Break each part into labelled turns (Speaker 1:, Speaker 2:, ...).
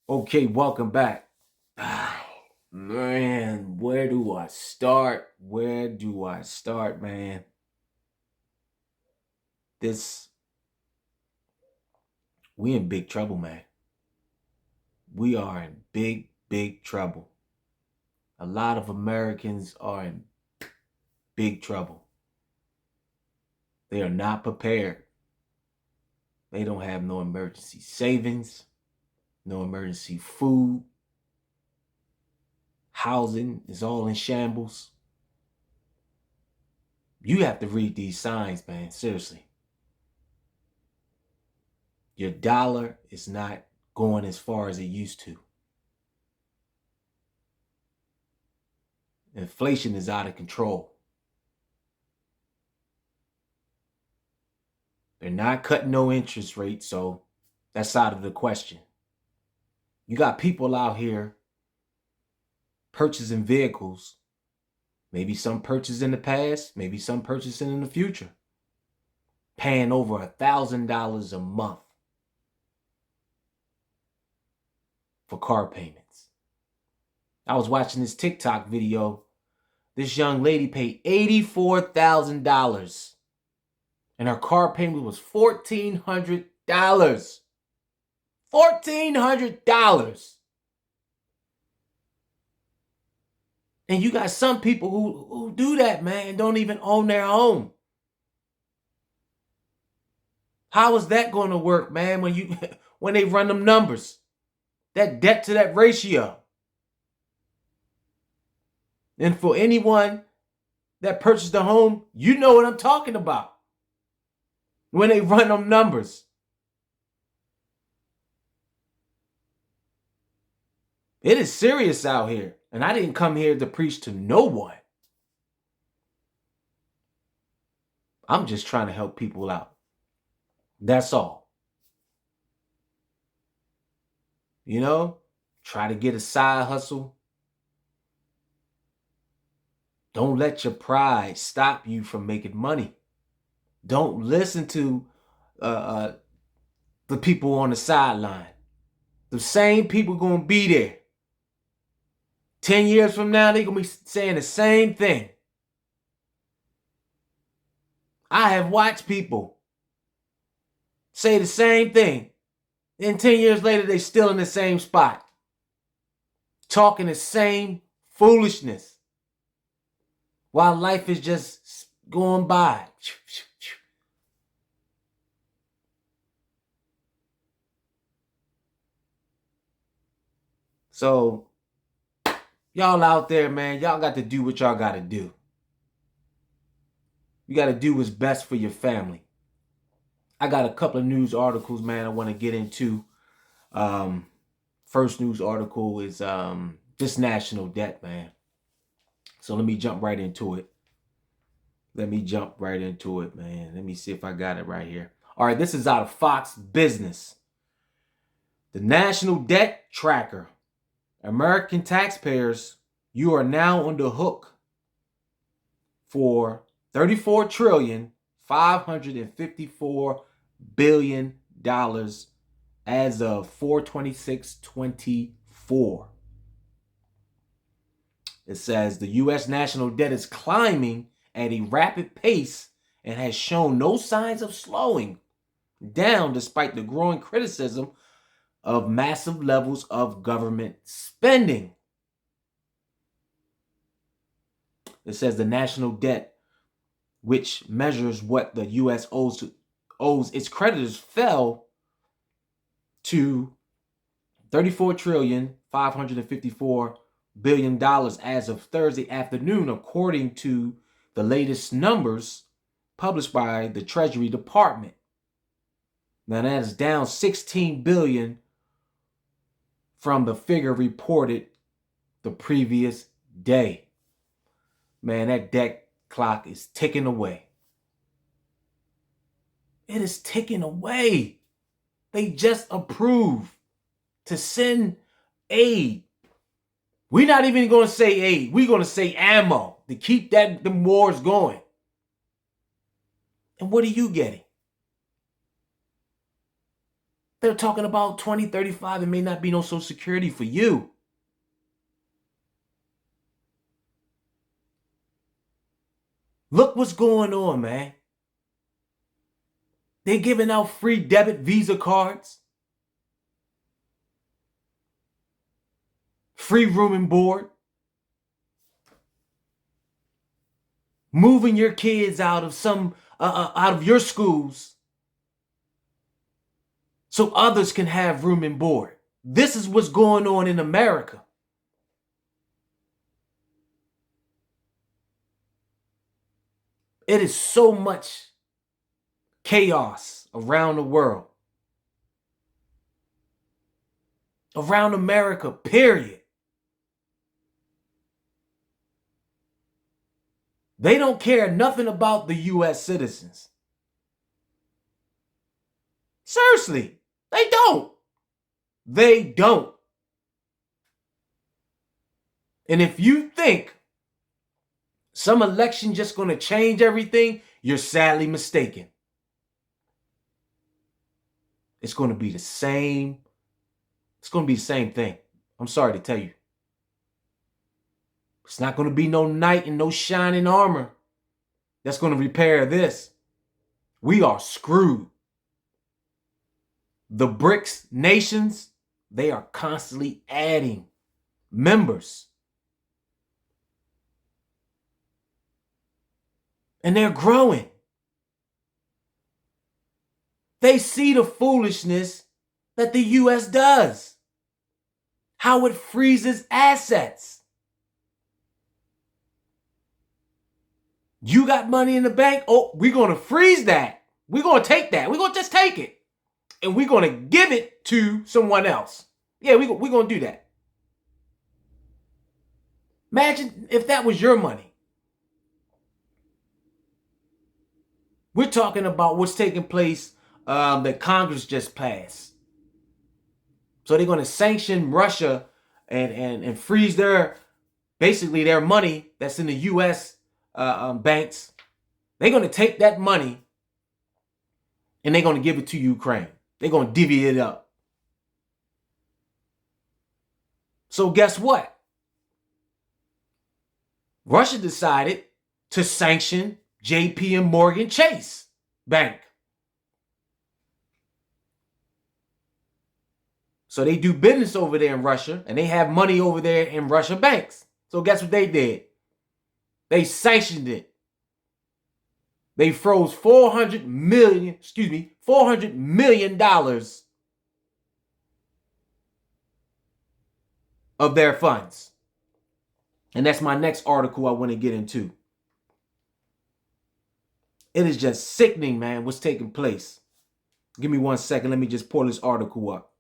Speaker 1: Okay, welcome back. Man, where do I start? Where do I start, man? This, we in big trouble, man. We are in big, big trouble. A lot of Americans are in big trouble. They are not prepared. They don't have no emergency savings, no emergency food. Housing is all in shambles. You have to read these signs, man. Seriously. Your dollar is not going as far as it used to. Inflation is out of control. They're not cutting no interest rates, so that's out of the question. You got people out here purchasing vehicles, maybe some purchased in the past, maybe some purchasing in the future, paying over $1,000 a month for car payments. I was watching this TikTok video. This young lady paid $84,000 and her car payment was $1,400. $1,400. And you got some people who do that, man, don't even own their home. How is that going to work, man, when they run them numbers? That debt to that ratio. And for anyone that purchased a home, you know what I'm talking about. When they run them numbers. It is serious out here. And I didn't come here to preach to no one. I'm just trying to help people out. That's all. You know, try to get a side hustle. Don't let your pride stop you from making money. Don't listen to the people on the sideline. The same people going to be there. 10 years from now, they're going to be saying the same thing. I have watched people say the same thing. Then 10 years later, they're still in the same spot. Talking the same foolishness. While life is just going by. So, y'all out there, man, y'all got to do what y'all got to do. You got to do what's best for your family. I got a couple of news articles, man, I want to get into. First news article is this national debt, man. So let me jump right into it. man. Let me see if I got it right here. All right, this is out of Fox Business. The National Debt Tracker. American taxpayers, you are now on the hook for $34,554,000,000 as of 4/26/24. It says the U.S. national debt is climbing at a rapid pace and has shown no signs of slowing down despite the growing criticism of massive levels of government spending. It says the national debt, which measures what the U.S. owes its creditors, fell to $34,554,000,000 as of Thursday afternoon, according to the latest numbers published by the Treasury Department. Now that is down $16 billion from the figure reported the previous day. Man, that debt clock is ticking away. It is ticking away. They just approved to send aid. We're not even going to say aid. We're going to say ammo to keep the wars going. And what are you getting? They're talking about 2035. It may not be no Social Security for you. Look what's going on, man. They're giving out free debit Visa cards, free room and board, moving your kids out of your schools so others can have room and board. This is what's going on in America. It is so much chaos around the world, around America, period. They don't care nothing about the U.S. citizens. Seriously, they don't. They don't. And if you think some election just going to change everything, you're sadly mistaken. It's going to be the same. It's going to be the same thing. I'm sorry to tell you. It's not going to be no knight in no shining armor that's going to repair this. We are screwed. The BRICS nations, they are constantly adding members. And they're growing. They see the foolishness that the U.S. does. How it freezes assets. You got money in the bank? Oh, we're going to freeze that. We're going to take that. We're going to just take it. And we're going to give it to someone else. Yeah, we're going to do that. Imagine if that was your money. We're talking about what's taking place that Congress just passed. So they're going to sanction Russia and freeze basically their money that's in the U.S. Banks. They're going to take that money and they're going to give it to Ukraine. They're going to divvy it up. So guess what? Russia decided to sanction JP and Morgan Chase Bank. So they do business over there in Russia and they have money over there in Russia banks. So guess what they did? They sanctioned it. They froze $400 million of their funds. And that's my next article I want to get into. It is just sickening, man, what's taking place. Give me 1 second. Let me just pull this article up.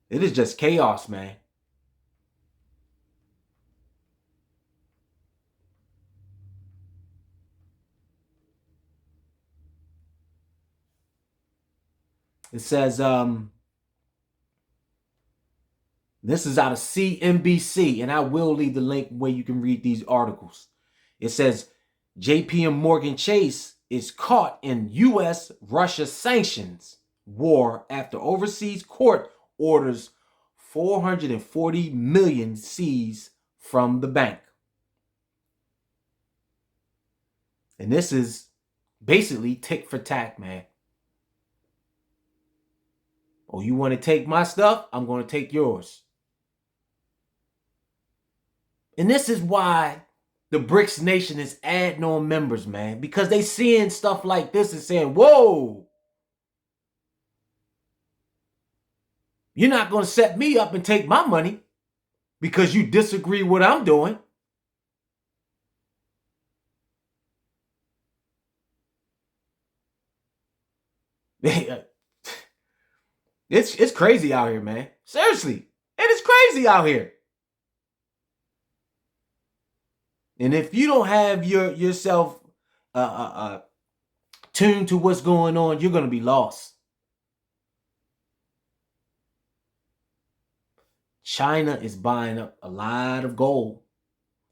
Speaker 1: It is just chaos, man. It says, this is out of CNBC, and I will leave the link where you can read these articles. It says, JP Morgan Chase is caught in U.S.-Russia sanctions war after overseas court orders $440 million seized from the bank. And this is basically tick for tack, man. Oh, you want to take my stuff? I'm going to take yours. And this is why the BRICS nation is adding on members, man. Because they seeing stuff like this and saying, whoa. You're not going to set me up and take my money because you disagree with what I'm doing. It's crazy out here, man. Seriously, it is crazy out here. And if you don't have yourself tuned to what's going on, you're going to be lost. China is buying up a lot of gold.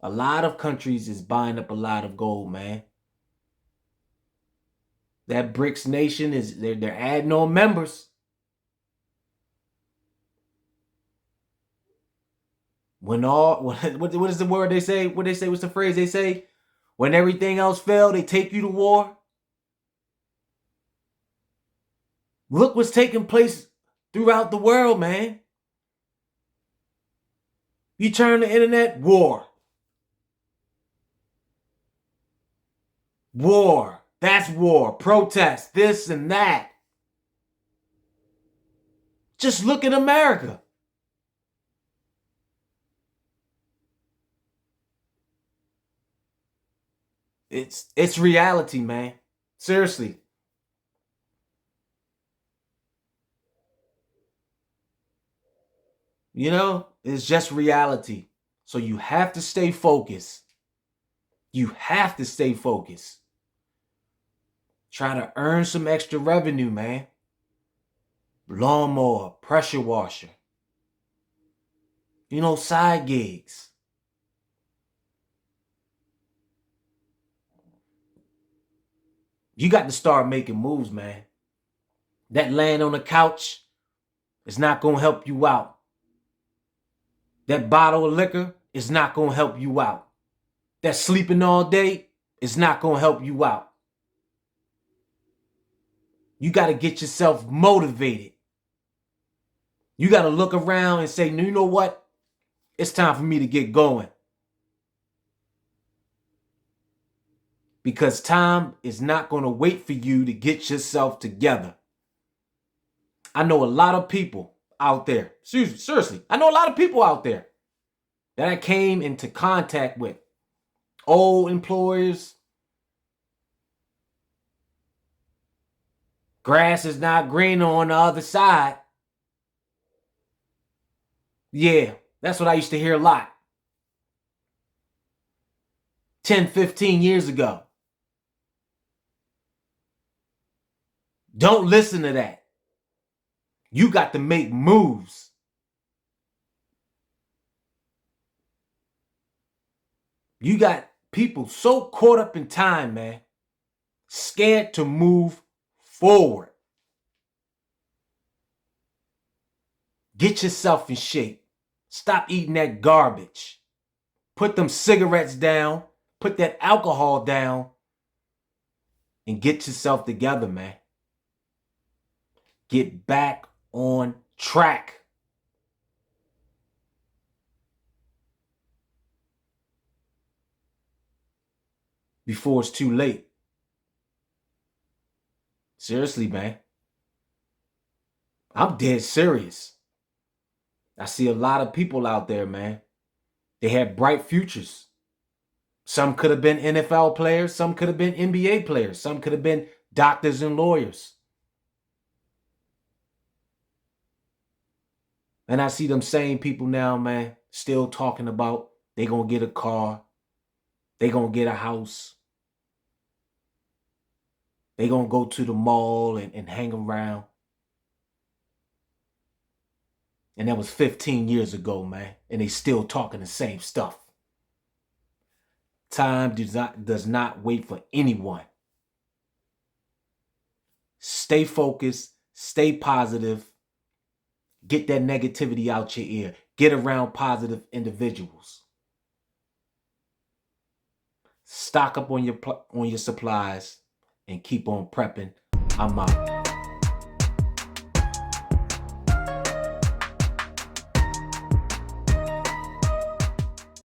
Speaker 1: A lot of countries is buying up a lot of gold, man. That BRICS nation is they're adding on members. When all what is the word they say? What they say? What's the phrase they say? When everything else failed, they take you to war. Look what's taking place throughout the world, man. You turn the internet, war. War. That's war. Protest. This and that. Just look at America. It's reality, man. Seriously. You know, it's just reality. So you have to stay focused. You have to stay focused. Try to earn some extra revenue, man. Lawnmower, pressure washer. You know, side gigs. You got to start making moves, man. That laying on the couch is not going to help you out. That bottle of liquor is not going to help you out. That sleeping all day is not going to help you out. You got to get yourself motivated. You got to look around and say, you know what? It's time for me to get going. Because time is not going to wait for you to get yourself together. I know a lot of people out there. Seriously, I know a lot of people out there that I came into contact with. Old employers. Grass is not greener on the other side. Yeah, that's what I used to hear a lot. 10, 15 years ago. Don't listen to that. You got to make moves. You got people so caught up in time, man. Scared to move forward. Get yourself in shape. Stop eating that garbage. Put them cigarettes down. Put that alcohol down. And get yourself together, man. Get back on track. Before it's too late. Seriously, man. I'm dead serious. I see a lot of people out there, man. They had bright futures. Some could have been NFL players. Some could have been NBA players. Some could have been doctors and lawyers. And I see them same people now, man, still talking about they gonna get a car. They gonna get a house. They gonna go to the mall and hang around. And that was 15 years ago, man. And they still talking the same stuff. Time does not wait for anyone. Stay focused. Stay positive. Get that negativity out your ear. Get around positive individuals. Stock up on your supplies and keep on prepping. I'm out.